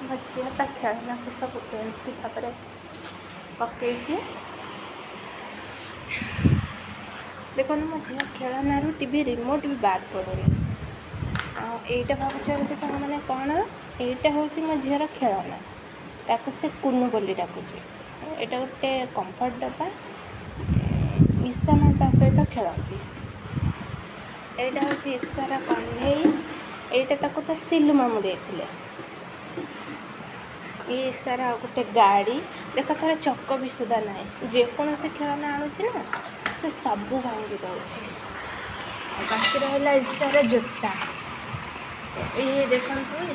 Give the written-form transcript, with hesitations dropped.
ମୋ ଝିଅ ତା ଖେଳନାକୁ ସବୁ ଏମିତି ଭାବରେ ପକେଇଛି। ଦେଖନ୍ତୁ ମୋ ଝିଅ ଖେଳନାରୁ ଟିଭି ରିମୋଟ୍ ବି ବାଦ୍ ପଡ଼ୁନି। ଆଉ ଏଇଟା ଭାବୁଛନ୍ତି ସାଙ୍ଗମାନେ କ'ଣ, ଏଇଟା ହେଉଛି ମୋ ଝିଅର ଖେଳନା। ତାକୁ ସେ କୁନୁ ବୋଲି ଡାକୁଛି। ଏଇଟା ଗୋଟେ କମ୍ଫର୍ଟ ଡବା। ଇଶା ମା ତା ସହିତ ଖେଳନ୍ତି। ଏଇଟା ହେଉଛି ଇଶାର କଣ୍ଢେଇ। ଏଇଟା ତାକୁ ତା ସିଲୁ ମାମୁଁ ଦେଇଥିଲେ। ଇଏ ଇଶାର ଆଉ ଗୋଟେ ଗାଡ଼ି। ଦେଖ ତାର ଚକ ବି ସୁଦ୍ଧା ନାହିଁ। ଯେକୌଣସି ଖେଳନା ଆଣୁଛି ନା ସେ ସବୁ ଭାଙ୍ଗି ଦେଉଛି। ଆଉ ବାକି ରହିଲା ଇଶାର ଜୋତା। ଇଏ ଦେଖନ୍ତୁ